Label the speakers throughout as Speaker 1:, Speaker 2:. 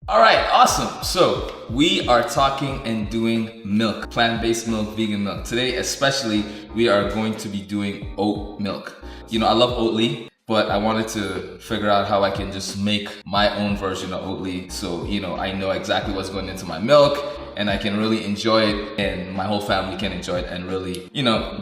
Speaker 1: All right, awesome. So we are talking and doing milk, plant-based milk, vegan milk. Today, especially, we are going to be doing oat milk. I love Oatly, but I wanted to figure out how I can just make my own version of Oatly. So, I know exactly what's going into my milk and I can really enjoy it and my whole family can enjoy it and really,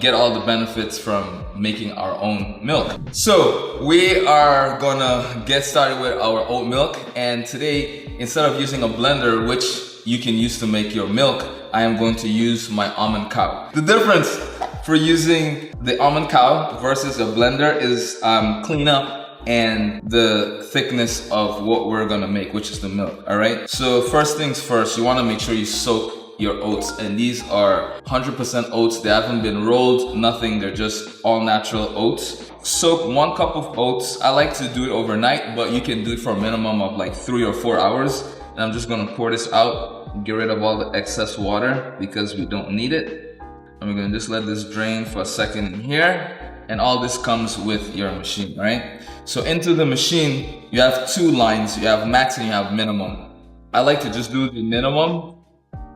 Speaker 1: get all the benefits from making our own milk. So we are gonna get started with our oat milk, and today, instead of using a blender, which you can use to make your milk, I am going to use my almond cow. The difference for using the almond cow versus a blender is cleanup and the thickness of what we're gonna make, which is the milk, all right? So first things first, you wanna make sure you soak your oats, and these are 100% oats. They haven't been rolled, nothing, they're just all natural oats. Soak 1 cup of oats. I like to do it overnight, but you can do it for a minimum of like 3 or 4 hours. And I'm just gonna pour this out, get rid of all the excess water because we don't need it. And we're gonna just let this drain for a second in here. And all this comes with your machine, right? So into the machine, you have 2 lines. You have max and you have minimum. I like to just do the minimum,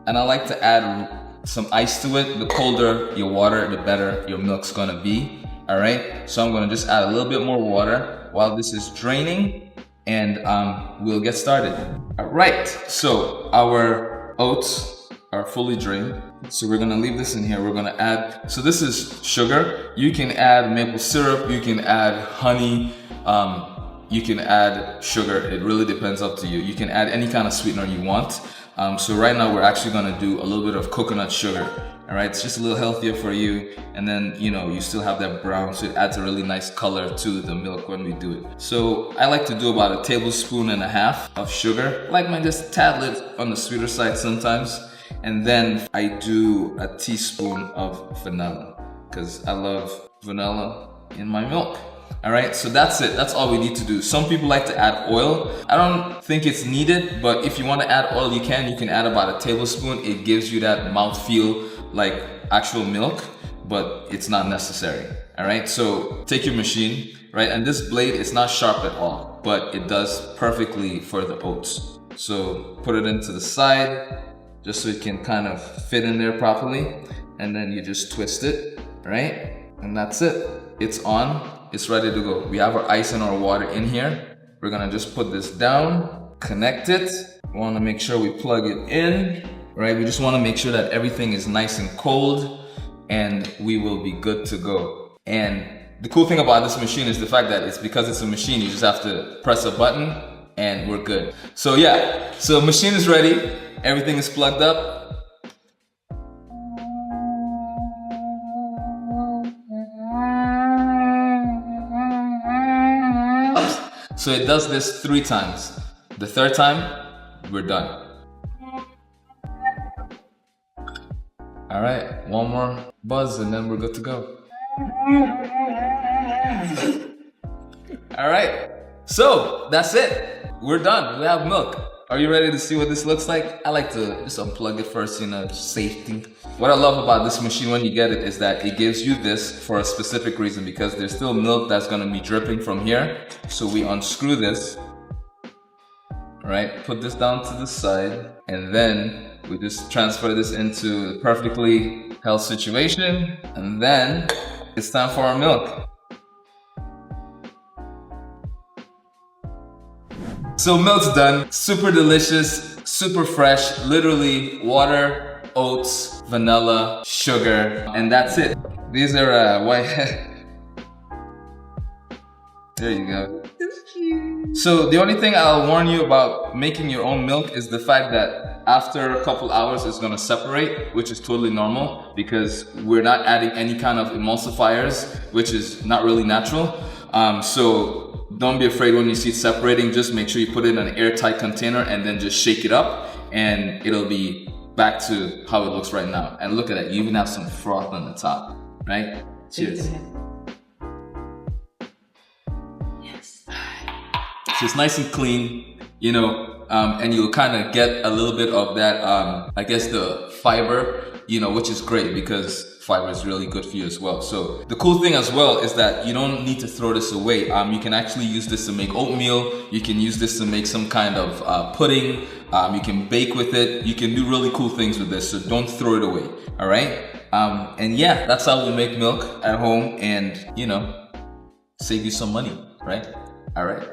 Speaker 1: and I like to add some ice to it. The colder your water, the better your milk's gonna be, all right? So I'm gonna just add a little bit more water while this is draining, and we'll get started. All right, so our oats are fully drained. So we're gonna leave this in here. We're gonna add, so this is sugar. You can add maple syrup, you can add honey, you can add sugar. It really depends up to you. You can add any kind of sweetener you want. So right now we're actually gonna do a little bit of coconut sugar. All right, it's just a little healthier for you. And then, you still have that brown, so it adds a really nice color to the milk when we do it. So I like to do about 1.5 tablespoons of sugar. I like mine just a tad bit on the sweeter side sometimes. And then I do a teaspoon of vanilla because I love vanilla in my milk. All right, so that's it. That's all we need to do. Some people like to add oil. I don't think it's needed, but if you want to add oil, you can add about 1 tablespoon. It gives you that mouthfeel like actual milk, but it's not necessary. All right, so take your machine, right? And this blade is not sharp at all, but it does perfectly for the oats. So put it into the side, just so it can kind of fit in there properly. And then you just twist it, right? And that's it. It's on, it's ready to go. We have our ice and our water in here. We're gonna just put this down, connect it. We wanna make sure we plug it in, right? We just wanna make sure that everything is nice and cold, and we will be good to go. And the cool thing about this machine is the fact that because it's a machine, you just have to press a button and we're good. So yeah, so machine is ready. Everything is plugged up. So it does this 3 times. The 3rd time, we're done. All right, 1 more buzz and then we're good to go. All right, so that's it. We're done, we have milk. Are you ready to see what this looks like? I like to just unplug it first, safety. What I love about this machine when you get it is that it gives you this for a specific reason, because there's still milk that's gonna be dripping from here. So we unscrew this, right? Put this down to the side, and then we just transfer this into a perfectly held situation, and then it's time for our milk. So milk's done, super delicious, super fresh, literally water, oats, vanilla, sugar, and that's it. These are white. There you go. So the only thing I'll warn you about making your own milk is the fact that after a couple hours it's gonna separate, which is totally normal because we're not adding any kind of emulsifiers, which is not really natural. So don't be afraid when you see it separating. Just make sure you put it in an airtight container and then just shake it up, and it'll be back to how it looks right now. And look at that, you even have some froth on the top, right? Cheers. Yes. So it's nice and clean, and you'll kind of get a little bit of that, I guess the fiber, which is great because fiber is really good for you as well. So the cool thing as well is that you don't need to throw this away. You can actually use this to make oatmeal. You can use this to make some kind of pudding. You can bake with it. You can do really cool things with this, so don't throw it away, all right? And yeah, that's how we make milk at home and, you know, save you some money, right? All right.